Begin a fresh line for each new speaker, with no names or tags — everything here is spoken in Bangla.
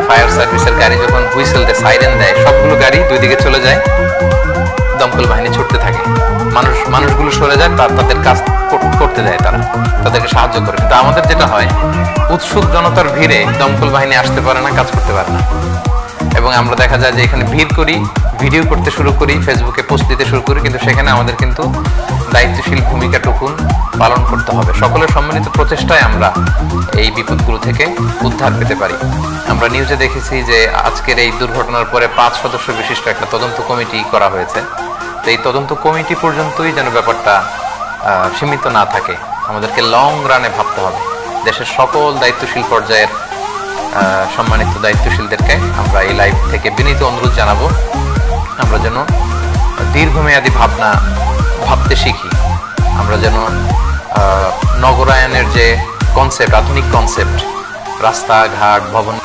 ফায়ার সার্ভিসের গাড়ি যখন হুইসেল দেয়, সাইরেন দেয়, সবগুলো গাড়ি দুই দিকে চলে যায়, দমকল বাহিনী ছুটতে থাকে, মানুষগুলো সরে যায়, তাদের কাজ করতে যায়, তাদেরকে সাহায্য করে। কিন্তু আমাদের যেটা হয়, উৎসুক জনতার ভিড়ে দমকল বাহিনী আসতে পারে না, কাজ করতে পারে না, এবং আমরা দেখা যায় যে এখানে ভিড় করি, ভিডিও করতে শুরু করি, ফেসবুকে পোস্ট দিতে শুরু করি, কিন্তু সেখানে আমাদের কিন্তু দায়িত্বশীল ভূমিকাটুকুন পালন করতে হবে। সকলের সম্মিলিত প্রচেষ্টায় আমরা এই বিপদগুলো থেকে উদ্ধার পেতে পারি। আমরা নিউজে দেখেছি যে আজকের এই দুর্ঘটনার পরে 5 সদস্য বিশিষ্ট একটা তদন্ত কমিটি করা হয়েছে। তো এই তদন্ত কমিটি পর্যন্তই যেন ব্যাপারটা সীমিত না থাকে, আমাদেরকে লং রানে ভাবতে হবে। দেশের সকল দায়িত্বশীল পর্যায়ের সম্মানিত দায়িত্বশীলদেরকে আমরা এই লাইভ থেকে বিনীত অনুরোধ জানাবো, আমরা যেন দীর্ঘমেয়াদী ভাবতে শিখি। আমরা যেন নগরায়নের যে কনসেপ্ট, আধুনিক কনসেপ্ট, রাস্তাঘাট, ভবন